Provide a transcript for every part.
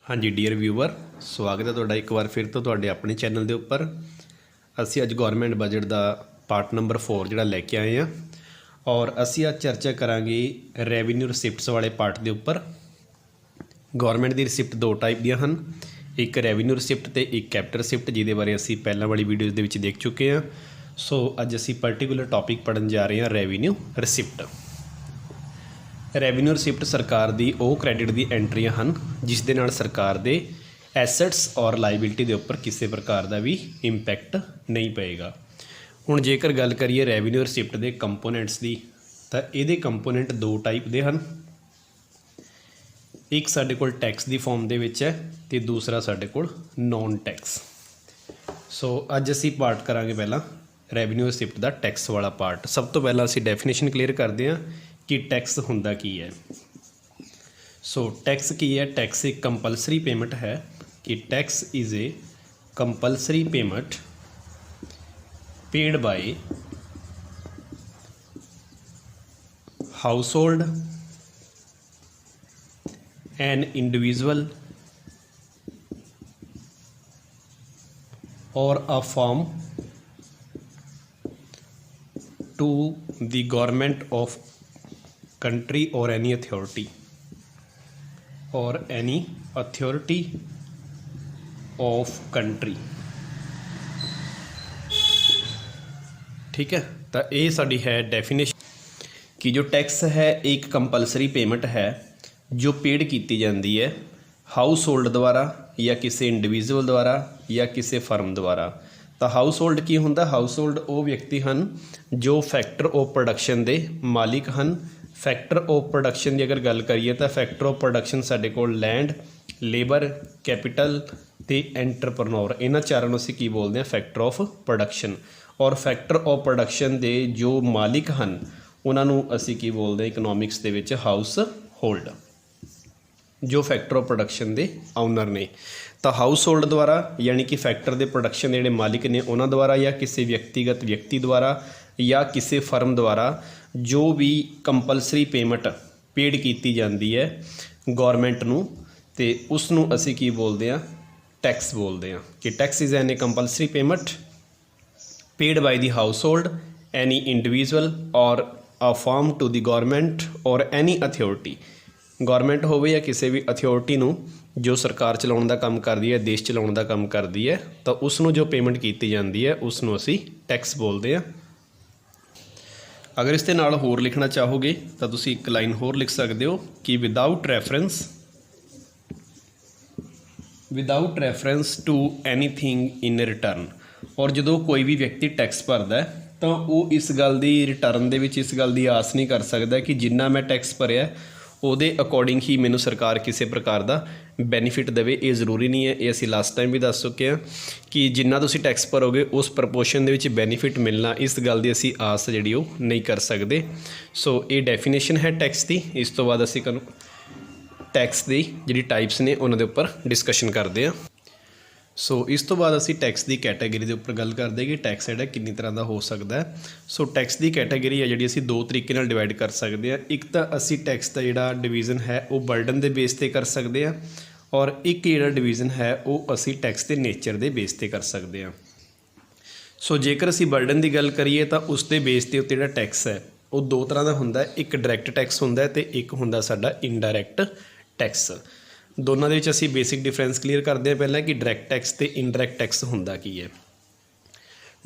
हाँ जी dear viewer, स्वागत है तुहाडा एक बार फिर तो तुहाडे अपने चैनल के उपर। असी अज गौरमेंट बजट का पार्ट नंबर 4 जिहड़ा लैके आए हैं और असी अज चर्चा करांगे रैवन्यू रिसिप्ट्स वाले पार्ट के उपर। गौरमेंट की रिसिप्ट दो टाइप दियां हन, एक रैवन्यू रिसिप्ट ते एक कैपिटल रिसिप्ट, जिहदे बारे असी पहला वाली वीडियोज़ दे विच देख चुके हैं। सो अज असी पर्टिकुलर टॉपिक पढ़न जा रहे हैं रैवन्यू रिसिप्ट। रैवन्यू रिसिप्ट सरकार की वो क्रेडिट की एंट्रियां हैं जिस दे नाल सरकार दे एसैट्स और लाइबिलिटी के उपर किसी प्रकार का भी इंपैक्ट नहीं पेगा। हुण जेकर गल करिए रैवन्यू रिसिप्ट के कंपोनेंट्स की, तो ये कंपोनेंट दो टाइप के हैं। एक साडे कोल टैक्स की फॉर्म दे विच है तो दूसरा साडे कोल नॉन टैक्स। सो अज असी पार्ट करांगे पहला रैवन्यू रिसिप्ट का टैक्स वाला पार्ट। सब तो पहला असी डेफिनेशन क्लीयर करते हैं कि टैक्स हुंदा की है। सो टैक्स की है? टैक्स एक कंपलसरी पेमेंट है कि tax is a compulsory payment paid by household an individual or a firm to the government of country or any authority of country। ठीक है, तो ये साड़ी है डेफिनेशन कि जो टैक्स है एक कंपलसरी पेमेंट है जो पेड की जाती है हाउस होल्ड द्वारा या किसी इंडिविजुअल द्वारा या किसी फर्म द्वारा। तो हाउस होल्ड की होंदा? हाउस होल्ड वो व्यक्ति हैं जो फैक्टर ऑफ प्रोडक्शन के मालिक हैं। फैक्टर ऑफ प्रोडक्शन की अगर गल करिए तो फैक्टर ऑफ प्रोडक्शन साडे कोल लैंड, लेबर, कैपिटल ते एंटरप्रनोर, इन्हां चारों असीं की बोलते हैं फैक्टर ऑफ प्रोडक्शन। और फैक्टर ऑफ प्रोडक्शन के जो मालिक हैं उन्होंने असीं की बोलते हैं इकनॉमिक्स दे विच हाउस होल्ड, जो फैक्टर ऑफ प्रोडक्शन के ओनर ने। तो हाउस होल्ड द्वारा यानी कि फैक्टर के प्रोडक्शन के जोड़े मालिक ने उन्होंने द्वारा या किसी व्यक्तिगत व्यक्ति द्वारा या किसी फर्म द्वारा जो भी कंपलसरी पेमेंट पेड की जाती है गौरमेंट नूं, ते उसनूं असीं की बोलते हैं टैक्स बोलते हैं कि tax is an a compulsory payment paid by the household any individual or a firm to the government or any authority. Government होवे या किसी भी अथॉरिटी नूं जो सरकार चलाउण दा काम करदी है, देश चलाउण दा काम करदी है, तो उसनूं जो पेमेंट की जाती है उसनूं असीं टैक्स बोलते हैं। अगर इसके नाल होर लिखना चाहोगे तो तुसी एक लाइन होर लिख सकते हो कि without reference to anything in return. और जो कोई भी व्यक्ति टैक्स भरदा है तो वो इस गल की रिटर्न दे विच इस गल की आस नहीं कर सकता कि जिन्ना मैं टैक्स भरिया ਉਹਦੇ अकॉर्डिंग ही मैनू सरकार किसी प्रकार का बेनीफिट देवे। ये जरूरी नहीं है, ये असीं लास्ट टाइम भी दस चुके हैं कि जिन्ना तुसीं टैक्स भरोगे उस प्रपोर्शन दे विच बेनीफिट मिलना, इस गल की असीं आस जिहड़ी वो नहीं कर सकते। सो ये डेफिनेशन है टैक्स की। इस तो बाद असीं टैक्स की जिहड़ी टाइप्स ने उन्हां दे उपर डिस्कशन करते हैं। सो इस तो बाद असीं टैक्स की कैटेगरी के उपर गल करते कि टैक्स जिहड़ा किन्नी तरह का हो सकता है। सो टैक्स की कैटेगरी है जिहड़ी असीं दो तरीके नाल डिवाइड कर सकते हैं। एक तो असीं टैक्स का जिहड़ा डिवीजन है वो बर्डन के बेस पर कर सकते हैं, और एक जिहड़ा डिवीजन है वो असीं टैक्स के नेचर के बेस पर कर सकते हैं। सो जेकर असीं बर्डन की गल करिए तो उसके बेस के उत्ते जिहड़ा टैक्स है वो दो तरह का हुंदा है। एक डायरैक्ट टैक्स हुंदा है तो एक हुंदा साडा इनडायरैक्ट टैक्स। दोनों के असीं बेसिक डिफरेंस क्लीयर करते हैं पहले कि डायरैक्ट टैक्स तो इनडायरैक्ट टैक्स हुंदा की है।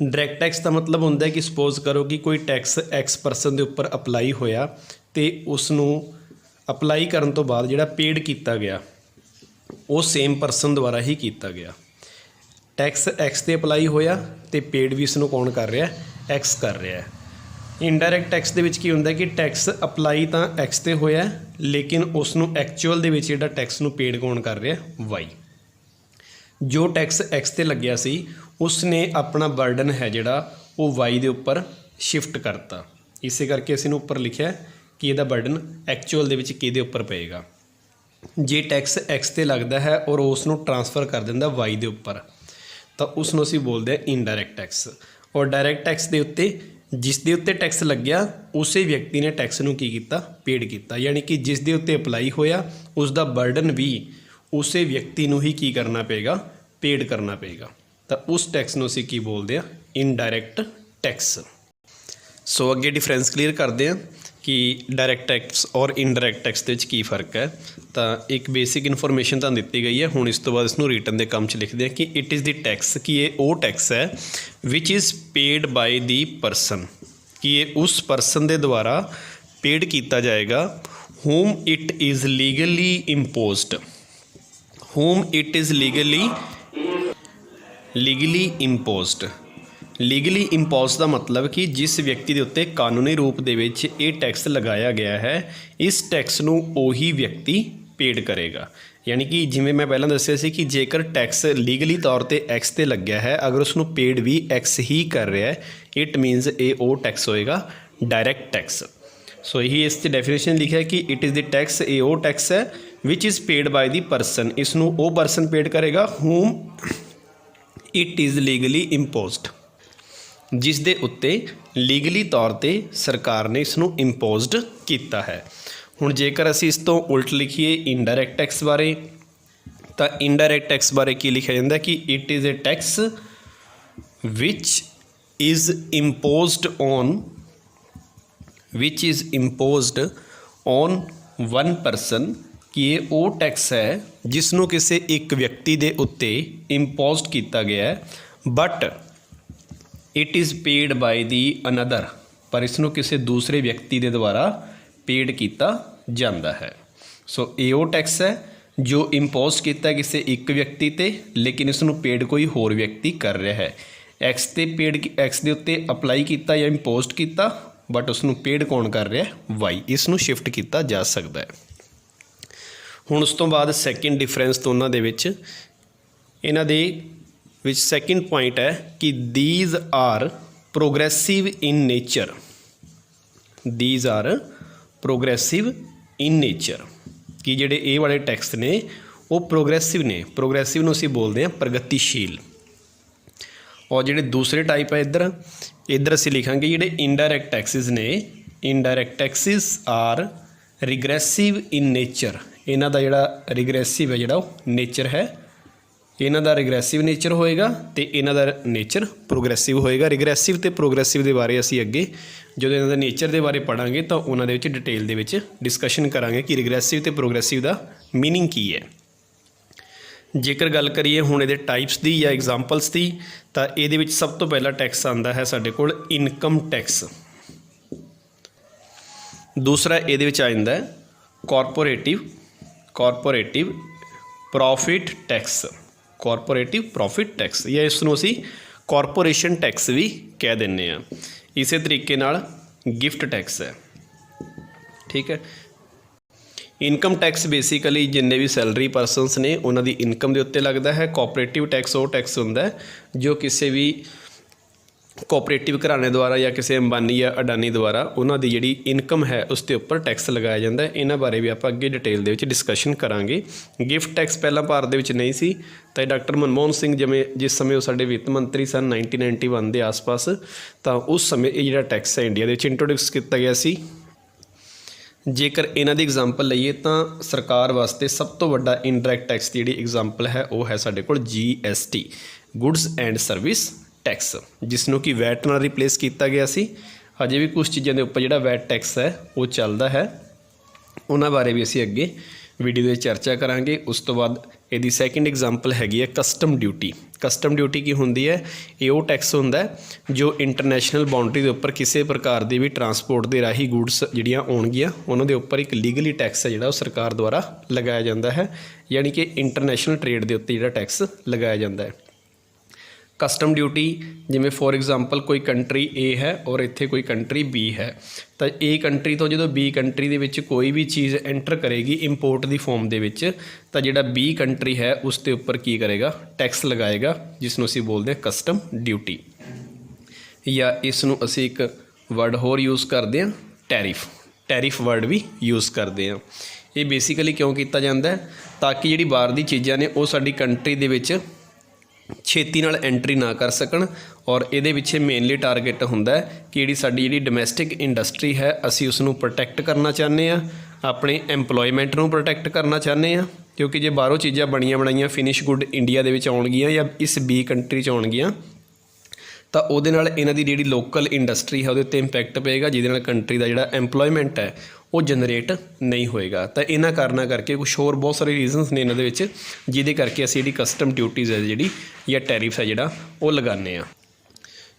डायरैक्ट टैक्स का मतलब हुंदा है कि सपोज करो कि कोई टैक्स एक्स परसन के उपर अपलाई होया तो उसनूं अपलाई करन तो बाद जिहड़ा पेड किया गया वो सेम परसन द्वारा ही किया गया। टैक्स एक्स ते अपलाई होया तो पेड भी इसनूं कौन कर रहा है? एक्स कर रहा है। इनडायरैक्ट टैक्स दे विच की हुंदा कि टैक्स अपलाई तो एक्स ते होया लेकिन उसनूं एक्चुअल दे विच जिहड़ा टैक्स नूं पेड कौन कर रहा है? वाई। जो टैक्स एक्स ते लग्या सी उसने अपना बर्डन है जिहड़ा वो वाई दे उपर शिफ्ट करता। इस करके इस उपर लिखिया कि इहदा बर्डन एक्चुअल दे विच किहदे उपर पेगा। जे टैक्स एक्स ते लगदा है और उसनूं ट्रांसफर कर दिंदा वाई दे उपर तो उसनूं असीं बोलदे हैं इनडायरैक्ट टैक्स। और डायरैक्ट टैक्स दे उत्ते जिस दे उत्ते टैक्स लग्या उस व्यक्ति ने टैक्स नूं की कीता? पेड किया। यानी कि जिस दे उत्ते अपलाई होया उसका बर्डन भी ਉਸੇ ਵਿਅਕਤੀ ਨੂੰ ਹੀ ਕੀ ਕਰਨਾ ਪਏਗਾ, ਪੇਡ ਕਰਨਾ ਪਏਗਾ। ਤਾਂ ਉਸ ਟੈਕਸ ਨੂੰ ਅਸੀਂ ਕੀ ਬੋਲਦੇ ਹਾਂ, ਇਨਡਾਇਰੈਕਟ ਟੈਕਸ। ਸੋ ਅੱਗੇ ਡਿਫਰੈਂਸ ਕਲੀਅਰ ਕਰਦੇ ਹਾਂ ਕਿ ਡਾਇਰੈਕਟ ਟੈਕਸ ਔਰ ਇਨਡਾਇਰੈਕਟ ਟੈਕਸ ਦੇ ਵਿੱਚ ਕੀ ਫ਼ਰਕ ਹੈ। ਤਾਂ ਇੱਕ ਬੇਸਿਕ ਇਨਫੋਰਮੇਸ਼ਨ ਤੁਹਾਨੂੰ ਦਿੱਤੀ ਗਈ ਹੈ। ਹੁਣ ਇਸ ਤੋਂ ਬਾਅਦ ਇਸ ਨੂੰ ਰਿਟਨ ਦੇ ਕੰਮ 'ਚ ਲਿਖਦੇ ਹਾਂ ਕਿ ਇਟ ਇਜ਼ ਦੀ ਟੈਕਸ, ਕਿ ਇਹ ਉਹ ਟੈਕਸ ਹੈ which is paid by the person, ਕਿ ਇਹ ਉਸ ਪਰਸਨ ਦੇ ਦੁਆਰਾ ਪੇਡ ਕੀਤਾ ਜਾਏਗਾ whom it is legally imposed, whom it is legally imposed। Legally impose ਦਾ ਮਤਲਬ ਕਿ ਜਿਸ ਵਿਅਕਤੀ ਦੇ ਉੱਤੇ ਕਾਨੂੰਨੀ ਰੂਪ ਦੇ ਵਿੱਚ ਇਹ ਟੈਕਸ ਲਗਾਇਆ ਗਿਆ ਹੈ, ਇਸ ਟੈਕਸ ਨੂੰ ਉਹੀ ਵਿਅਕਤੀ ਪੇਡ ਕਰੇਗਾ। ਯਾਨੀ ਕਿ ਜਿਵੇਂ ਮੈਂ ਪਹਿਲਾਂ ਦੱਸਿਆ ਸੀ ਕਿ ਜੇਕਰ ਟੈਕਸ ਲੀਗਲੀ ਤੌਰ 'ਤੇ ਐਕਸ 'ਤੇ ਲੱਗਿਆ ਹੈ, ਅਗਰ ਉਸ ਨੂੰ ਪੇਡ ਵੀ ਐਕਸ ਹੀ ਕਰ ਰਿਹਾ ਹੈ, ਇਟ ਮੀਨਸ ਇਹ ਉਹ ਟੈਕਸ ਹੋਏਗਾ ਡਾਇਰੈਕਟ ਟੈਕਸ। ਸੋ ਇਹੀ ਇਸ 'ਚ ਡੈਫੀਨੇਸ਼ਨ ਲਿਖਿਆ ਕਿ ਇਟ ਇਜ਼ ਦੀ ਟੈਕਸ, ਇਹ ਉਹ ਟੈਕਸ ਹੈ which is paid by the person, ਇਸ ਨੂੰ ਉਹ ਪਰਸਨ ਪੇਡ ਕਰੇਗਾ whom it is legally imposed, ਜਿਸ ਦੇ ਉੱਤੇ ਲੀਗਲੀ ਤੌਰ 'ਤੇ ਸਰਕਾਰ ਨੇ ਇਸ ਨੂੰ ਇੰਪੋਜ਼ਡ ਕੀਤਾ ਹੈ। ਹੁਣ ਜੇਕਰ ਅਸੀਂ ਇਸ ਤੋਂ ਉਲਟ ਲਿਖੀਏ ਇਨਡਾਇਰੈਕਟ ਟੈਕਸ ਬਾਰੇ, ਤਾਂ ਇਨਡਾਇਰੈਕਟ ਟੈਕਸ ਬਾਰੇ ਕੀ ਲਿਖਿਆ ਜਾਂਦਾ ਕਿ it is a tax which is imposed on one person, ਕਿ ਇਹ ਉਹ ਟੈਕਸ ਹੈ ਜਿਸ ਨੂੰ ਕਿਸੇ ਇੱਕ ਵਿਅਕਤੀ ਦੇ ਉੱਤੇ ਇੰਪੋਜ਼ਡ ਕੀਤਾ ਗਿਆ ਹੈ, but it is paid by the another, ਪਰ ਇਸ ਨੂੰ ਕਿਸੇ ਦੂਸਰੇ ਵਿਅਕਤੀ ਦੇ ਦੁਆਰਾ ਪੇਡ ਕੀਤਾ ਜਾਂਦਾ ਹੈ। ਸੋ ਇਹ ਉਹ ਟੈਕਸ ਹੈ ਜੋ ਇੰਪੋਜ਼ ਕੀਤਾ ਕਿਸੇ ਇੱਕ ਵਿਅਕਤੀ 'ਤੇ, ਲੇਕਿਨ ਇਸ ਨੂੰ ਪੇਡ ਕੋਈ ਹੋਰ ਵਿਅਕਤੀ ਕਰ ਰਿਹਾ ਹੈ। ਐਕਸ 'ਤੇ ਪੇਡ, ਐਕਸ ਦੇ ਉੱਤੇ ਅਪਲਾਈ ਕੀਤਾ ਜਾਂ ਇੰਪੋਜ਼ਡ ਕੀਤਾ, ਬਟ ਉਸ ਨੂੰ ਪੇਡ ਕੌਣ ਕਰ ਰਿਹਾ, ਵਾਈ। ਇਸ ਨੂੰ ਸ਼ਿਫਟ ਕੀਤਾ ਜਾ ਸਕਦਾ ਹੈ। ਹੁਣ ਉਸ ਤੋਂ ਬਾਅਦ ਸੈਕਿੰਡ ਡਿਫਰੈਂਸ ਦੋਨਾਂ ਦੇ ਵਿੱਚ, ਇਹਨਾਂ ਦੇ ਵਿੱਚ ਸੈਕਿੰਡ ਪੁਆਇੰਟ ਹੈ ਕਿ these are progressive in nature, these are progressive in nature, ਕਿ ਜਿਹੜੇ ਇਹ ਵਾਲੇ ਟੈਕਸ ਨੇ ਉਹ ਪ੍ਰੋਗਰੈਸਿਵ ਨੇ। ਪ੍ਰੋਗਰੈਸਿਵ ਨੂੰ ਅਸੀਂ ਬੋਲਦੇ ਹਾਂ ਪ੍ਰਗਤੀਸ਼ੀਲ। ਔਰ ਜਿਹੜੇ ਦੂਸਰੇ ਟਾਈਪ ਹੈ ਇੱਧਰ ਅਸੀਂ ਲਿਖਾਂਗੇ ਜਿਹੜੇ ਇਨਡਾਇਰੈਕਟ ਟੈਕਸਿਸ ਨੇ, ਇਨਡਾਇਰੈਕਟ ਟੈਕਸਿਸ ਆਰ ਰਿਗਰੈਸਿਵ ਇਨ ਨੇਚਰ। ਇਹਨਾਂ ਦਾ ਜਿਹੜਾ ਰਿਗਰੈਸਿਵ ਹੈ, ਜਿਹੜਾ ਉਹ ਨੇਚਰ ਹੈ, ਇਹਨਾਂ ਦਾ ਰਿਗਰੈਸਿਵ ਨੇਚਰ ਹੋਏਗਾ ਅਤੇ ਇਹਨਾਂ ਦਾ ਨੇਚਰ ਪ੍ਰੋਗਰੈਸਿਵ ਹੋਏਗਾ। ਰਿਗਰੈਸਿਵ ਅਤੇ ਪ੍ਰੋਗਰੈਸਿਵ ਦੇ ਬਾਰੇ ਅਸੀਂ ਅੱਗੇ ਜਦੋਂ ਇਹਨਾਂ ਦਾ ਨੇਚਰ ਦੇ ਬਾਰੇ ਪੜ੍ਹਾਂਗੇ ਤਾਂ ਉਹਨਾਂ ਦੇ ਵਿੱਚ ਡਿਟੇਲ ਦੇ ਵਿੱਚ ਡਿਸਕਸ਼ਨ ਕਰਾਂਗੇ ਕਿ ਰਿਗਰੈਸਿਵ ਅਤੇ ਪ੍ਰੋਗਰੈਸਿਵ ਦਾ ਮੀਨਿੰਗ ਕੀ ਹੈ। ਜੇਕਰ ਗੱਲ ਕਰੀਏ ਹੁਣ ਇਹਦੇ ਟਾਈਪਸ ਦੀ ਜਾਂ ਐਗਜ਼ਾਮਪਲਸ ਦੀ, ਤਾਂ ਇਹਦੇ ਵਿੱਚ ਸਭ ਤੋਂ ਪਹਿਲਾ ਟੈਕਸ ਆਉਂਦਾ ਹੈ ਸਾਡੇ ਕੋਲ ਇਨਕਮ ਟੈਕਸ। ਦੂਸਰਾ ਇਹਦੇ ਵਿੱਚ ਆ ਜਾਂਦਾ ਹੈ ਕਾਰਪੋਰੇਟਿਵ ਪ੍ਰੋਫਿਟ ਟੈਕਸ, ਕਾਰਪੋਰੇਟਿਵ ਪ੍ਰੋਫਿਟ ਟੈਕਸ, ਜਾਂ ਇਸ ਨੂੰ ਅਸੀਂ ਕਾਰਪੋਰੇਸ਼ਨ ਟੈਕਸ ਵੀ ਕਹਿ ਦਿੰਦੇ ਹਾਂ। ਇਸੇ ਤਰੀਕੇ ਨਾਲ ਗਿਫਟ ਟੈਕਸ ਹੈ। ਠੀਕ ਹੈ। ਇਨਕਮ ਟੈਕਸ ਬੇਸਿਕਲੀ ਜਿੰਨੇ ਵੀ ਸੈਲਰੀ ਪਰਸਨਸ ਨੇ ਉਹਨਾਂ ਦੀ ਇਨਕਮ ਦੇ ਉੱਤੇ ਲੱਗਦਾ ਹੈ। ਕੋਆਪਰੇਟਿਵ ਟੈਕਸ ਉਹ ਟੈਕਸ ਹੁੰਦਾ ਹੈ ਜੋ ਕਿਸੇ ਵੀ ਕੋਆਪਰੇਟਿਵ ਘਰਾਣੇ ਦੁਆਰਾ ਜਾਂ ਕਿਸੇ ਅੰਬਾਨੀ ਜਾਂ ਅਡਾਨੀ ਦੁਆਰਾ ਉਹਨਾਂ ਦੀ ਜਿਹੜੀ ਇਨਕਮ ਹੈ ਉਸ ਦੇ ਉੱਪਰ ਟੈਕਸ ਲਗਾਇਆ ਜਾਂਦਾ ਹੈ। ਇਹਨਾਂ ਬਾਰੇ ਵੀ ਆਪਾਂ ਅੱਗੇ ਡਿਟੇਲ ਦੇ ਵਿੱਚ ਡਿਸਕਸ਼ਨ ਕਰਾਂਗੇ। ਗਿਫਟ ਟੈਕਸ ਪਹਿਲਾਂ ਭਾਰਤ ਦੇ ਵਿੱਚ ਨਹੀਂ ਸੀ, ਤਾਂ ਡਾਕਟਰ ਮਨਮੋਹਨ ਸਿੰਘ ਜਿਸ ਸਮੇਂ ਉਹ ਸਾਡੇ ਵਿੱਤ ਮੰਤਰੀ ਸਨ 1991 ਦੇ ਆਸ-ਪਾਸ, ਤਾਂ ਉਸ ਸਮੇਂ ਇਹ ਜਿਹੜਾ ਟੈਕਸ ਹੈ ਇੰਡੀਆ ਦੇ ਵਿੱਚ ਇੰਟਰੋਡਿਊਸ ਕੀਤਾ ਗਿਆ ਸੀ। ਜੇਕਰ ਇਹਨਾਂ ਦੀ ਐਗਜ਼ਾਮਪਲ ਲਈਏ ਤਾਂ ਸਰਕਾਰ ਵਾਸਤੇ ਸਭ ਤੋਂ ਵੱਡਾ ਇਨਡਾਇਰੈਕਟ ਟੈਕਸ ਦੀ ਜਿਹੜੀ ਐਗਜ਼ਾਮਪਲ ਹੈ ਉਹ ਹੈ ਸਾਡੇ ਕੋਲ GST, goods and service tax, ਜਿਸ ਨੂੰ ਕਿ ਵੈਟ ਨਾਲ ਰਿਪਲੇਸ ਕੀਤਾ ਗਿਆ ਸੀ। ਅਜੇ ਵੀ ਕੁਛ ਚੀਜ਼ਾਂ ਦੇ ਉੱਪਰ ਜਿਹੜਾ ਵੈਟ ਟੈਕਸ ਹੈ ਉਹ ਚੱਲਦਾ ਹੈ, ਉਹਨਾਂ ਬਾਰੇ ਵੀ ਅਸੀਂ ਅੱਗੇ ਵੀਡੀਓ ਦੇ ਚਰਚਾ ਕਰਾਂਗੇ। ਉਸ ਤੋਂ ਬਾਅਦ ਇਹਦੀ ਸੈਕਿੰਡ ਐਗਜ਼ਾਮਪਲ ਹੈਗੀ ਹੈ ਕਸਟਮ ਡਿਊਟੀ। ਕਸਟਮ ਡਿਊਟੀ ਕੀ ਹੁੰਦੀ ਹੈ? ਇਹ ਉਹ ਟੈਕਸ ਹੁੰਦਾ ਜੋ ਇੰਟਰਨੈਸ਼ਨਲ ਬਾਊਂਡਰੀ ਦੇ ਉੱਪਰ ਕਿਸੇ ਪ੍ਰਕਾਰ ਦੀ ਵੀ ਟਰਾਂਸਪੋਰਟ ਦੇ ਰਾਹੀਂ ਗੁੱਡਸ ਜਿਹੜੀਆਂ ਆਉਣਗੀਆਂ ਉਹਨਾਂ ਦੇ ਉੱਪਰ ਇੱਕ ਲੀਗਲੀ ਟੈਕਸ ਹੈ ਜਿਹੜਾ ਉਹ ਸਰਕਾਰ ਦੁਆਰਾ ਲਗਾਇਆ ਜਾਂਦਾ ਹੈ, ਯਾਨੀ ਕਿ ਇੰਟਰਨੈਸ਼ਨਲ ਟਰੇਡ ਦੇ ਉੱਤੇ ਜਿਹੜਾ ਟੈਕਸ ਲਗਾਇਆ ਜਾਂਦਾ ਹੈ। ਕਸਟਮ ਡਿਊਟੀ ਜਿਵੇਂ ਫੋਰ ਐਗਜ਼ਾਮਪਲ ਕੋਈ ਕੰਟਰੀ A ਹੈ ਔਰ ਇੱਥੇ ਕੋਈ ਕੰਟਰੀ B ਹੈ, ਤਾਂ A ਕੰਟਰੀ ਤੋਂ ਜਦੋਂ B ਕੰਟਰੀ ਦੇ ਵਿੱਚ ਕੋਈ ਵੀ ਚੀਜ਼ ਐਂਟਰ ਕਰੇਗੀ ਇੰਪੋਰਟ ਦੀ ਫੋਰਮ ਦੇ ਵਿੱਚ, ਤਾਂ ਜਿਹੜਾ B ਕੰਟਰੀ ਹੈ ਉਸ ਦੇ ਉੱਪਰ ਕੀ ਕਰੇਗਾ? ਟੈਕਸ ਲਗਾਏਗਾ, ਜਿਸ ਨੂੰ ਅਸੀਂ ਬੋਲਦੇ ਹਾਂ ਕਸਟਮ ਡਿਊਟੀ। ਜਾਂ ਇਸ ਨੂੰ ਅਸੀਂ ਇੱਕ ਵਰਡ ਹੋਰ ਯੂਜ਼ ਕਰਦੇ ਹਾਂ ਟੈਰਿਫ, ਟੈਰਿਫ ਵਰਡ ਵੀ ਯੂਜ਼ ਕਰਦੇ ਹਾਂ। ਇਹ ਬੇਸਿਕਲੀ ਕਿਉਂ ਕੀਤਾ ਜਾਂਦਾ ਤਾਂ ਕਿ ਜਿਹੜੀ ਬਾਹਰ ਦੀ ਚੀਜ਼ਾਂ ਨੇ ਉਹ ਸਾਡੀ ਕੰਟਰੀ ਦੇ ਵਿੱਚ ਛੇਤੀ ਨਾਲ ਐਂਟਰੀ ਨਾ ਕਰ ਸਕਣ, ਔਰ ਇਹਦੇ ਪਿੱਛੇ ਮੇਨਲੀ ਟਾਰਗੇਟ ਹੁੰਦਾ ਕਿ ਜਿਹੜੀ ਸਾਡੀ ਡੋਮੈਸਟਿਕ ਇੰਡਸਟਰੀ ਹੈ ਅਸੀਂ ਉਸ ਨੂੰ ਪ੍ਰੋਟੈਕਟ ਕਰਨਾ ਚਾਹੁੰਦੇ ਹਾਂ, ਆਪਣੇ ਐਮਪਲੋਇਮੈਂਟ ਨੂੰ ਪ੍ਰੋਟੈਕਟ ਕਰਨਾ ਚਾਹੁੰਦੇ ਹਾਂ, क्योंकि जे बाहरों चीज़ां बणीਆਂ बनाईਆਂ फिनिश गुड इंडिया ਦੇ ਵਿੱਚ ਆਉਣਗੀਆਂ ਜਾਂ ਇਸ B ਕੰਟਰੀ 'ਚ ਆਉਣਗੀਆਂ ਤਾਂ ਉਹਦੇ ਨਾਲ ਇਹਨਾਂ ਦੀ ਜਿਹੜੀ ਲੋਕਲ ਇੰਡਸਟਰੀ ਹੈ ਉਹਦੇ ਉੱਤੇ ਇੰਪੈਕਟ ਪਏਗਾ, ਜਿਹਦੇ ਨਾਲ ਕੰਟਰੀ ਦਾ ਜਿਹੜਾ ਐਮਪਲੋਇਮੈਂਟ ਹੈ ਉਹ ਜਨਰੇਟ ਨਹੀਂ ਹੋਏਗਾ। ਤਾਂ ਇਹਨਾਂ ਕਾਰਨਾਂ ਕਰਕੇ ਕੁਛ ਹੋਰ ਬਹੁਤ ਸਾਰੇ ਰੀਜ਼ਨਸ ਨੇ ਇਹਨਾਂ ਦੇ ਵਿੱਚ, ਜਿਹਦੇ ਕਰਕੇ ਅਸੀਂ ਜਿਹੜੀ ਕਸਟਮ ਡਿਊਟੀਜ਼ ਹੈ ਜਿਹੜੀ ਜਾਂ ਟੈਰਿਫ ਹੈ ਜਿਹੜਾ ਉਹ ਲਗਾਉਂਦੇ ਹਾਂ।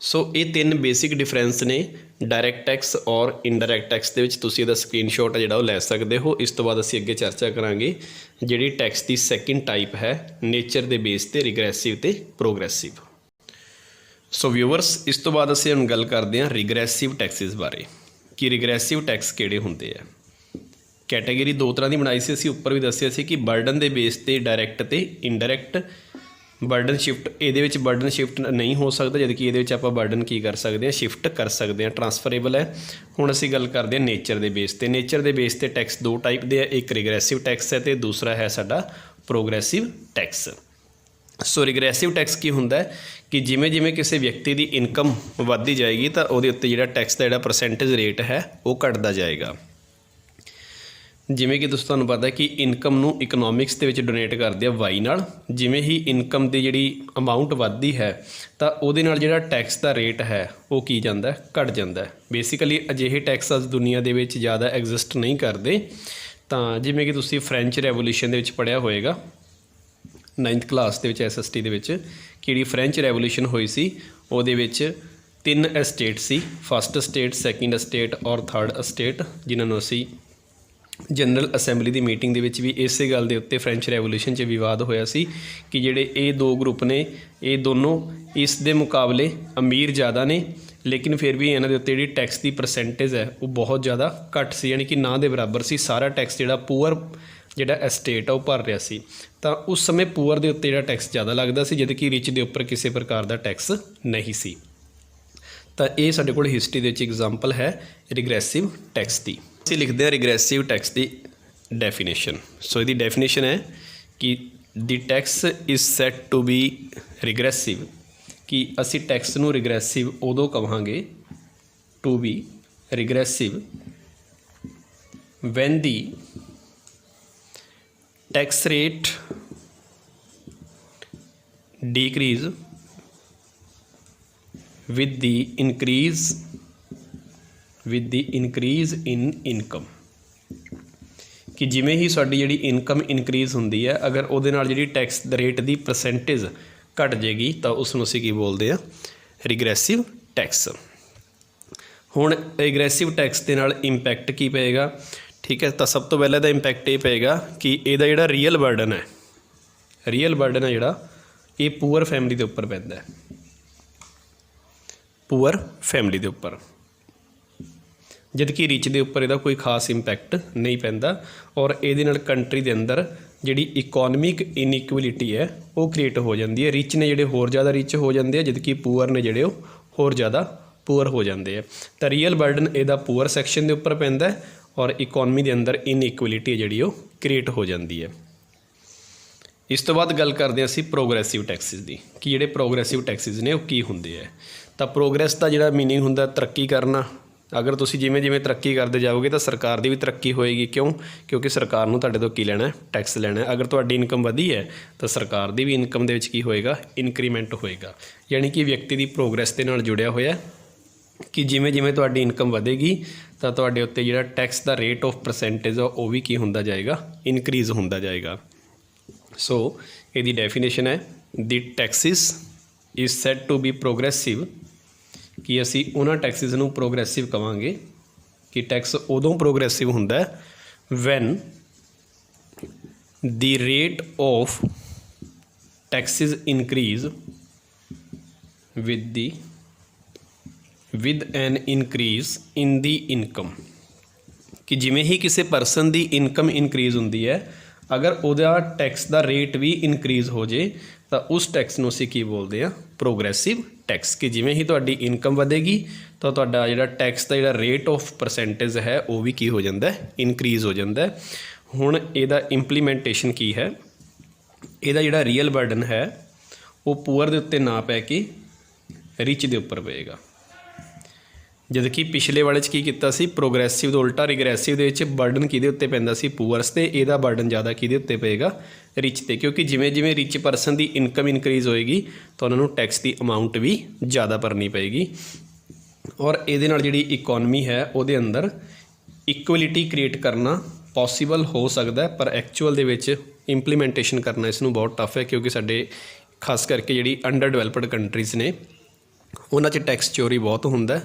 ਸੋ ਇਹ 3 ਬੇਸਿਕ ਡਿਫਰੈਂਸ ਨੇ ਡਾਇਰੈਕਟ ਟੈਕਸ ਔਰ ਇਨਡਾਇਰੈਕਟ ਟੈਕਸ ਦੇ ਵਿੱਚ। ਤੁਸੀਂ ਇਹਦਾ ਸਕਰੀਨਸ਼ਾਟ ਹੈ ਜਿਹੜਾ ਉਹ ਲੈ ਸਕਦੇ ਹੋ। ਇਸ ਤੋਂ ਬਾਅਦ ਅਸੀਂ ਅੱਗੇ ਚਰਚਾ ਕਰਾਂਗੇ ਜਿਹੜੀ ਟੈਕਸ ਦੀ ਸੈਕਿੰਡ ਟਾਈਪ ਹੈ ਨੇਚਰ ਦੇ ਬੇਸ 'ਤੇ, ਰਿਗਰੈਸਿਵ ਅਤੇ ਪ੍ਰੋਗਰੈਸਿਵ। ਸੋ ਵਿਊਵਰਸ, ਇਸ ਤੋਂ ਬਾਅਦ ਅਸੀਂ ਹੁਣ ਗੱਲ ਕਰਦੇ ਹਾਂ ਰਿਗਰੈਸਿਵ ਟੈਕਸਿਸ ਬਾਰੇ ਕਿ ਰਿਗਰੈਸਿਵ ਟੈਕਸ ਕਿਹੜੇ ਹੁੰਦੇ ਆ। ਕੈਟਾਗਰੀ 2 ਤਰ੍ਹਾਂ ਦੀ ਬਣਾਈ ਸੀ ਅਸੀਂ, ਉੱਪਰ ਵੀ ਦੱਸਿਆ ਸੀ ਕਿ ਬਰਡਨ ਦੇ ਬੇਸ 'ਤੇ ਡਾਇਰੈਕਟ ਅਤੇ ਇਨਡਾਇਰੈਕਟ। ਬਰਡਨ ਸ਼ਿਫਟ, ਇਹਦੇ ਵਿੱਚ ਬਰਡਨ ਸ਼ਿਫਟ ਨਹੀਂ ਹੋ ਸਕਦਾ, ਜਦ ਕਿ ਇਹਦੇ ਵਿੱਚ ਆਪਾਂ ਬਰਡਨ ਕੀ ਕਰ ਸਕਦੇ ਹਾਂ, ਸ਼ਿਫਟ ਕਰ ਸਕਦੇ ਹਾਂ, ਟਰਾਂਸਫਰੇਬਲ ਹੈ। ਹੁਣ ਅਸੀਂ ਗੱਲ ਕਰਦੇ ਹਾਂ ਨੇਚਰ ਦੇ ਬੇਸ 'ਤੇ। ਨੇਚਰ ਦੇ ਬੇਸ 'ਤੇ ਟੈਕਸ 2 ਟਾਈਪ ਦੇ ਆ, ਇੱਕ ਰਿਗਰੈਸਿਵ ਟੈਕਸ ਹੈ ਅਤੇ ਦੂਸਰਾ ਹੈ ਸਾਡਾ ਪ੍ਰੋਗਰੈਸਿਵ ਟੈਕਸ। ਸੋ ਰਿਗਰੈਸਿਵ ਟੈਕਸ ਕੀ ਹੁੰਦਾ ਹੈ ਕਿ ਜਿਵੇਂ ਜਿਵੇਂ ਕਿਸੇ ਵਿਅਕਤੀ ਦੀ ਇਨਕਮ ਵੱਧਦੀ ਜਾਏਗੀ ਤਾਂ ਉਹਦੇ ਉੱਤੇ ਜਿਹੜਾ ਟੈਕਸ ਦਾ ਜਿਹੜਾ ਪਰਸੈਂਟੇਜ ਰੇਟ ਹੈ ਉਹ ਘਟਦਾ ਜਾਏਗਾ। ਜਿਵੇਂ ਕਿ ਤੁਹਾਨੂੰ ਪਤਾ ਕਿ ਇਨਕਮ ਨੂੰ ਇਕਨੋਮਿਕਸ ਦੇ ਵਿੱਚ ਡੋਨੇਟ ਕਰਦੇ ਆ ਵਾਈ ਨਾਲ। ਜਿਵੇਂ ਹੀ ਇਨਕਮ ਦੀ ਜਿਹੜੀ ਅਮਾਊਂਟ ਵੱਧਦੀ ਹੈ ਤਾਂ ਉਹਦੇ ਨਾਲ ਜਿਹੜਾ ਟੈਕਸ ਦਾ ਰੇਟ ਹੈ ਉਹ ਕੀ ਜਾਂਦਾ, ਘਟ ਜਾਂਦਾ। ਬੇਸਿਕਲੀ ਅਜਿਹੇ ਟੈਕਸ ਅੱਜ ਦੁਨੀਆ ਦੇ ਵਿੱਚ ਜ਼ਿਆਦਾ ਐਗਜ਼ਿਸਟ ਨਹੀਂ ਕਰਦੇ। ਤਾਂ ਜਿਵੇਂ ਕਿ ਤੁਸੀਂ ਫਰੈਂਚ ਰੈਵੋਲੂਸ਼ਨ ਦੇ ਵਿੱਚ ਪੜ੍ਹਿਆ ਹੋਏਗਾ 9th ਕਲਾਸ ਦੇ ਵਿੱਚ SST ਦੇ ਵਿੱਚ, ਕਿ ਜਿਹੜੀ ਫਰੈਂਚ ਰੈਵੋਲੂਸ਼ਨ ਹੋਈ ਸੀ ਉਹਦੇ ਵਿੱਚ 3 estate ਸੀ, ਫਸਟ estate, ਸੈਕਿੰਡ estate ਔਰ ਥਰਡ estate, ਜਿਨ੍ਹਾਂ ਨੂੰ ਅਸੀਂ ਜਨਰਲ ਅਸੈਂਬਲੀ ਦੀ ਮੀਟਿੰਗ ਦੇ ਵਿੱਚ ਵੀ ਇਸੇ ਗੱਲ ਦੇ ਉੱਤੇ ਫਰੈਂਚ ਰੈਵੋਲੂਸ਼ਨ 'ਚ ਵਿਵਾਦ ਹੋਇਆ ਸੀ ਕਿ ਜਿਹੜੇ ਇਹ 2 ਗਰੁੱਪ ਨੇ ਇਹ ਦੋਨੋਂ ਇਸ ਦੇ ਮੁਕਾਬਲੇ ਅਮੀਰ ਜ਼ਿਆਦਾ ਨੇ, ਲੇਕਿਨ ਫਿਰ ਵੀ ਇਹਨਾਂ ਦੇ ਉੱਤੇ ਜਿਹੜੀ ਟੈਕਸ ਦੀ ਪਰਸੈਂਟੇਜ ਹੈ ਉਹ ਬਹੁਤ ਜ਼ਿਆਦਾ ਘੱਟ ਸੀ, ਯਾਨੀ ਕਿ ਨਾ ਦੇ ਬਰਾਬਰ ਸੀ। ਸਾਰਾ ਟੈਕਸ ਜਿਹੜਾ ਪੂਅਰ ਜਿਹੜਾ ਐਸਟੇਟ ਆ ਉਹ ਭਰ ਰਿਹਾ ਸੀ। ਤਾਂ ਉਸ ਸਮੇਂ ਪੂਅਰ ਦੇ ਉੱਤੇ ਜਿਹੜਾ ਟੈਕਸ ਜ਼ਿਆਦਾ ਲੱਗਦਾ ਸੀ, ਜਦ ਕਿ ਰਿਚ ਦੇ ਉੱਪਰ ਕਿਸੇ ਪ੍ਰਕਾਰ ਦਾ ਟੈਕਸ ਨਹੀਂ ਸੀ। ਤਾਂ ਇਹ ਸਾਡੇ ਕੋਲ ਹਿਸਟਰੀ ਦੇ ਵਿੱਚ ਐਗਜ਼ਾਮਪਲ ਹੈ ਰਿਗਰੈਸਿਵ ਟੈਕਸ ਦੀ। ਅਸੀਂ ਲਿਖਦੇ ਹਾਂ ਰਿਗਰੈਸਿਵ ਟੈਕਸ ਦੀ ਡੈਫੀਨੇਸ਼ਨ। ਸੋ ਇਹਦੀ ਡੈਫੀਨੇਸ਼ਨ ਹੈ ਕਿ the tax is set to be regressive, ਕਿ ਅਸੀਂ ਟੈਕਸ ਨੂੰ ਰਿਗਰੈਸਿਵ ਉਦੋਂ ਕਹਾਂਗੇ, to be regressive when the tax rate decrease with the increase in income। कि जिमें ही साडी जिहड़ी इनकम इनक्रीज़ हुंदी है, अगर उहदे नाल जिहड़ी टैक्स रेट की परसेंटेज घट जाएगी तो उसनूं असीं की बोलते हैं, रिग्रैसिव टैक्स। हुण रिग्रैसिव टैक्स दे नाल इंपैक्ट की पेगा, ठीक है। तो सब तो पहले दा इंपैक्ट ये पेगा कि इहदा जिहड़ा रीयल बर्डन है, रीयल बर्डन है जिहड़ा ये पूअर फैमिली के उपर पैंदा है, पूअर फैमिली के उपर, जबकि रिच के उपर इहदा कोई खास इंपैक्ट नहीं पैंदा। और इहदे नाल कंट्री के अंदर जिहड़ी इकोनॉमिक इनइक्वलिटी है वो क्रिएट हो जाती है। रिच ने जिहड़े होर ज़्यादा रिच हो जाते हैं, जबकि पूअर ने जिहड़े होर ज़्यादा पूअर हो जाते हैं। तो रीयल बर्डन इहदा पूअर सैक्शन के उपर पैंदा है और इकोनॉमी के अंदर इनइक्वलिटी जिहड़ी वो क्रिएट हो जाती है। इस तो बाद गल करते हैं असीं प्रोग्रैसिव टैक्सिस की, कि जिहड़े प्रोग्रैसिव टैक्सिस ने वो की हुंदे है। तो प्रोग्रैस का जिहड़ा मीनिंग हुंदा तरक्की करना। अगर तुसीं जिवें जिवें तरक्की करते जाओगे तो सरकार की भी तरक्की होएगी। क्यों? क्योंकि सरकार नूं तुहाडे तों की लैणा है, टैक्स लैणा है। अगर तुहाडी इनकम वधी है तो सरकार की भी इनकम दे विच की होएगा, इनक्रीमेंट होएगा। यानी कि व्यक्ति की प्रोग्रैस दे नाल जुड़िया होया कि जिमें जिमें तुहाडी इनकम वधेगी तो तुहाडे उत्ते जिहड़ा टैक्स का रेट ऑफ परसेंटेज आ वो भी की हुंदा जाएगा, इनक्रीज़ हुंदा जाएगा। सो इहदी डेफिनेशन है the taxes is said to be progressive, कि असी उन्हां टैक्सिस नूं प्रोग्रैसिव कहांगे कि टैक्स उदों प्रोग्रैसिव हुंदा है when the rate of taxes increase with an increase in the income, कि जिमें ही किसी परसन की इनकम इनक्रीज़ होंदी है, अगर उहदा टैक्स का रेट भी इनक्रीज़ हो जाए तो उस टैक्स नूं असीं की बोलते हैं, प्रोग्रैसिव टैक्स। कि जिमें ही तुहाडी इनकम वधेगी तो तुहाडा जिहड़ा टैक्स का जिहड़ा रेट ऑफ परसेंटेज है वो भी की हो जाता है, इनक्रीज़ हो जाता है। हुण इहदा इंप्लीमेंटेशन की है, इहदा जिहड़ा रीयल बर्डन है वो पूअर दे उत्ते ना पै के रिच दे उपर पेगा। ਜਦ ਕਿ ਪਿਛਲੇ ਵਾਲੇ 'ਚ ਕੀ ਕੀਤਾ ਸੀ, ਪ੍ਰੋਗਰੈਸਿਵ ਦਾ ਉਲਟਾ ਰਿਗਰੈਸਿਵ ਦੇ ਵਿੱਚ ਬਰਡਨ ਕਿਹਦੇ ਉੱਤੇ ਪੈਂਦਾ ਸੀ, ਪੂਅਰਸ 'ਤੇ। ਇਹਦਾ ਬਰਡਨ ਜ਼ਿਆਦਾ ਕਿਹਦੇ ਉੱਤੇ ਪਏਗਾ, ਰਿਚ 'ਤੇ, ਕਿਉਂਕਿ ਜਿਵੇਂ ਜਿਵੇਂ ਰਿਚ ਪਰਸਨ ਦੀ ਇਨਕਮ ਇਨਕਰੀਜ਼ ਹੋਏਗੀ ਤਾਂ ਉਹਨਾਂ ਨੂੰ ਟੈਕਸ ਦੀ ਅਮਾਊਂਟ ਵੀ ਜ਼ਿਆਦਾ ਭਰਨੀ ਪਏਗੀ। ਔਰ ਇਹਦੇ ਨਾਲ ਜਿਹੜੀ ਇਕੋਨਮੀ ਹੈ ਉਹਦੇ ਅੰਦਰ ਇਕੁਅਲਿਟੀ ਕ੍ਰੀਏਟ ਕਰਨਾ ਪੋਸੀਬਲ ਹੋ ਸਕਦਾ, ਪਰ ਐਕਚੁਅਲ ਦੇ ਵਿੱਚ ਇੰਪਲੀਮੈਂਟੇਸ਼ਨ ਕਰਨਾ ਇਸ ਨੂੰ ਬਹੁਤ ਟਫ ਹੈ, ਕਿਉਂਕਿ ਸਾਡੇ ਖਾਸ ਕਰਕੇ ਜਿਹੜੀ ਅੰਡਰ ਡਿਵੈਲਪਡ ਕੰਟਰੀਜ਼ ਨੇ ਉਹਨਾਂ 'ਚ ਟੈਕਸ ਚੋਰੀ ਬਹੁਤ ਹੁੰਦਾ,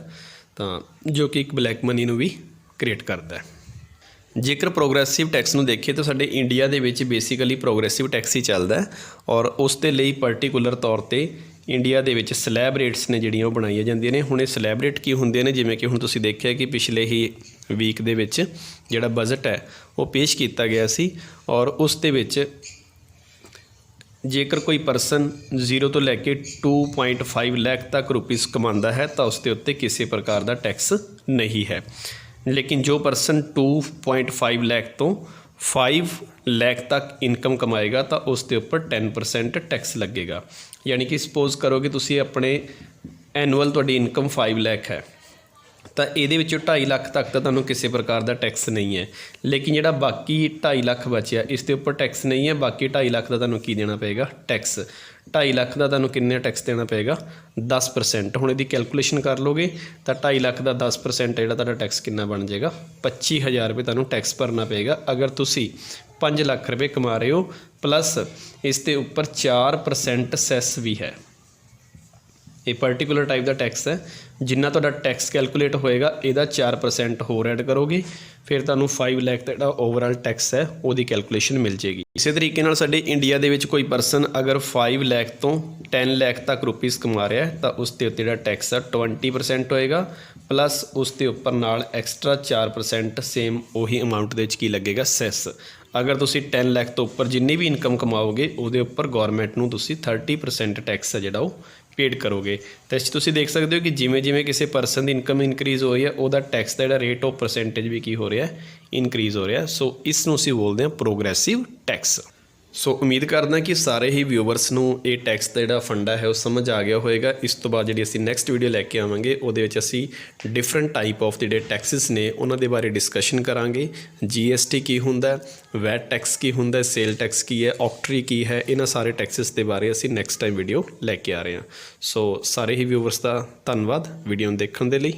ਤਾਂ ਜੋ ਕਿ ਇੱਕ ਬਲੈਕ ਮਨੀ ਨੂੰ ਵੀ ਕ੍ਰੀਏਟ ਕਰਦਾ ਹੈ। ਜੇਕਰ ਪ੍ਰੋਗਰੈਸਿਵ ਟੈਕਸ ਨੂੰ ਦੇਖੀਏ ਤਾਂ ਸਾਡੇ ਇੰਡੀਆ ਦੇ ਵਿੱਚ ਬੇਸਿਕਲੀ ਪ੍ਰੋਗਰੈਸਿਵ ਟੈਕਸ ਹੀ ਚੱਲਦਾ, ਔਰ ਉਸ ਦੇ ਲਈ ਪਰਟੀਕੂਲਰ ਤੌਰ 'ਤੇ ਇੰਡੀਆ ਦੇ ਵਿੱਚ ਸਲੈਬ ਰੇਟਸ ਨੇ ਜਿਹੜੀਆਂ ਉਹ ਬਣਾਈਆਂ ਜਾਂਦੀਆਂ ਨੇ। ਹੁਣ ਇਹ ਸਲੈਬ ਰੇਟ ਕੀ ਹੁੰਦੇ ਨੇ, ਜਿਵੇਂ ਕਿ ਹੁਣ ਤੁਸੀਂ ਦੇਖਿਆ ਕਿ ਪਿਛਲੇ ਹੀ ਵੀਕ ਦੇ ਵਿੱਚ ਜਿਹੜਾ ਬਜਟ ਹੈ ਉਹ ਪੇਸ਼ ਕੀਤਾ ਗਿਆ ਸੀ, ਔਰ ਉਸ ਦੇ ਵਿੱਚ ਜੇਕਰ ਕੋਈ ਪਰਸਨ 0 ਤੋਂ ਲੈ ਕੇ 2.5 ਲੱਖ ਤੱਕ ਰੁਪੀਸ ਕਮਾਉਂਦਾ ਹੈ ਤਾਂ ਉਸ ਦੇ ਉੱਤੇ ਕਿਸੇ ਪ੍ਰਕਾਰ ਦਾ ਟੈਕਸ ਨਹੀਂ ਹੈ। ਲੇਕਿਨ ਜੋ ਪਰਸਨ 2.5 ਲੱਖ ਤੋਂ 5 ਲੱਖ ਤੱਕ ਇਨਕਮ ਕਮਾਏਗਾ ਤਾਂ ਉਸ ਦੇ ਉੱਪਰ 10% ਟੈਕਸ ਲੱਗੇਗਾ। ਯਾਨੀ ਕਿ ਸਪੋਜ਼ ਕਰੋ ਕਿ ਤੁਸੀਂ ਆਪਣੇ ਐਨੂਅਲ ਤੁਹਾਡੀ ਇਨਕਮ 5 ਲੱਖ ਹੈ, ਤਾਂ ਇਹਦੇ ਵਿੱਚੋਂ 2.5 ਲੱਖ ਤੱਕ ਤਾਂ ਤੁਹਾਨੂੰ ਕਿਸੇ ਪ੍ਰਕਾਰ ਦਾ ਟੈਕਸ ਨਹੀਂ ਹੈ। ਲੇਕਿਨ ਜਿਹੜਾ ਬਾਕੀ 2.5 ਲੱਖ ਬਚਿਆ ਇਸ ਦੇ ਉੱਪਰ ਟੈਕਸ ਨਹੀਂ ਹੈ, ਬਾਕੀ 2.5 ਲੱਖ ਦਾ ਤੁਹਾਨੂੰ ਕੀ ਦੇਣਾ ਪਏਗਾ, ਟੈਕਸ। 2.5 ਲੱਖ ਦਾ ਤੁਹਾਨੂੰ ਕਿੰਨੇ ਟੈਕਸ ਦੇਣਾ ਪਏਗਾ, 10%। ਹੁਣ ਇਹਦੀ ਕੈਲਕੂਲੇਸ਼ਨ ਕਰ ਲਓਗੇ ਤਾਂ 2.5 ਲੱਖ ਦਾ 10% ਜਿਹੜਾ ਤੁਹਾਡਾ ਟੈਕਸ ਕਿੰਨਾ ਬਣ ਜਾਏਗਾ, 25,000 ਰੁਪਏ ਤੁਹਾਨੂੰ ਟੈਕਸ ਭਰਨਾ ਪਏਗਾ। ਅਗਰ ਤੁਸੀਂ 5 ਲੱਖ ਰੁਪਏ ਕਮਾ ਰਹੇ ਹੋ, ਪਲੱਸ ਇਸ ਦੇ ਉੱਪਰ 4% ਸੈਸ ਵੀ ਹੈ। ਇਹ ਪਰਟੀਕੂਲਰ ਟਾਈਪ ਦਾ ਟੈਕਸ ਹੈ। ਜਿੰਨਾ ਤੁਹਾਡਾ ਟੈਕਸ ਕੈਲਕੂਲੇਟ ਹੋਏਗਾ ਇਹਦਾ 4% ਹੋਰ ਐਡ ਕਰੋਗੇ, ਫਿਰ ਤੁਹਾਨੂੰ 5 ਲੱਖ ਦਾ ਜਿਹੜਾ ਓਵਰਆਲ ਟੈਕਸ ਹੈ ਉਹਦੀ ਕੈਲਕੂਲੇਸ਼ਨ ਮਿਲ ਜੇਗੀ। ਇਸੇ ਤਰੀਕੇ ਨਾਲ ਸਾਡੇ ਇੰਡੀਆ ਦੇ ਵਿੱਚ ਕੋਈ ਪਰਸਨ ਅਗਰ 5 ਲੱਖ ਤੋਂ 10 ਲੱਖ ਤੱਕ ਰੁਪੀਸ ਕਮਾ ਰਿਹਾ ਹੈ ਤਾਂ ਉਸ ਦੇ ਉੱਤੇ ਜਿਹੜਾ ਟੈਕਸ ਹੈ 20% ਹੋਏਗਾ, ਪਲੱਸ ਉਸ ਦੇ ਉੱਪਰ ਨਾਲ ਐਕਸਟਰਾ 4% ਸੇਮ ਉਹੀ ਅਮਾਊਂਟ ਦੇ ਵਿੱਚ ਕੀ ਲੱਗੇਗਾ, ਸੈਸ। ਅਗਰ ਤੁਸੀਂ 10 ਲੱਖ ਤੋਂ ਉੱਪਰ ਜਿੰਨੀ ਵੀ ਇਨਕਮ ਕਮਾਓਗੇ ਉਹਦੇ ਉੱਪਰ ਗੌਰਮੈਂਟ ਨੂੰ ਤੁਸੀਂ 30% ਟੈਕਸ ਹੈ ਜਿਹੜਾ ਉਹ ਪੇਡ ਕਰੋਗੇ। ਤਾਂ ਇਸ 'ਚ ਤੁਸੀਂ ਦੇਖ ਸਕਦੇ ਹੋ ਕਿ ਜਿਵੇਂ ਜਿਵੇਂ ਕਿਸੇ ਪਰਸਨ ਦੀ ਇਨਕਮ ਇਨਕਰੀਜ਼ ਹੋ ਰਹੀ ਹੈ ਉਹਦਾ ਟੈਕਸ ਦਾ ਜਿਹੜਾ ਰੇਟ ਆਫ ਪਰਸੈਂਟੇਜ ਵੀ ਕੀ ਹੋ ਰਿਹਾ, ਇਨਕਰੀਜ਼ ਹੋ ਰਿਹਾ। ਸੋ ਇਸ ਨੂੰ ਅਸੀਂ ਬੋਲਦੇ ਹਾਂ ਪ੍ਰੋਗਰੈਸਿਵ ਟੈਕਸ। ਸੋ ਉਮੀਦ ਕਰਦਾ ਕਿ ਸਾਰੇ ਹੀ ਵਿਊਵਰਸ ਨੂੰ ਇਹ ਟੈਕਸ ਦਾ ਜਿਹੜਾ ਫੰਡਾ ਹੈ ਉਹ ਸਮਝ ਆ ਗਿਆ ਹੋਵੇਗਾ। ਇਸ ਤੋਂ ਬਾਅਦ ਜਿਹੜੀ ਅਸੀਂ ਨੈਕਸਟ ਵੀਡੀਓ ਲੈ ਕੇ ਆਵਾਂਗੇ ਉਹਦੇ ਵਿੱਚ ਅਸੀਂ ਡਿਫਰੈਂਟ ਟਾਈਪ ਆਫ ਜਿਹੜੇ ਟੈਕਸਿਸ ਨੇ ਉਹਨਾਂ ਦੇ ਬਾਰੇ ਡਿਸਕਸ਼ਨ ਕਰਾਂਗੇ। GST ਕੀ ਹੁੰਦਾ, ਵੈਟ ਟੈਕਸ ਕੀ ਹੁੰਦਾ, ਸੇਲ ਟੈਕਸ ਕੀ ਹੈ, ਔਕਟਰੀ ਕੀ ਹੈ, ਇਹਨਾਂ ਸਾਰੇ ਟੈਕਸਿਸ ਦੇ ਬਾਰੇ ਅਸੀਂ ਨੈਕਸਟ ਟਾਈਮ ਵੀਡੀਓ ਲੈ ਕੇ ਆ ਰਹੇ ਹਾਂ। ਸੋ ਸਾਰੇ ਹੀ ਵਿਊਵਰਸ ਦਾ ਧੰਨਵਾਦ ਵੀਡੀਓ ਨੂੰ ਦੇਖਣ ਦੇ ਲਈ।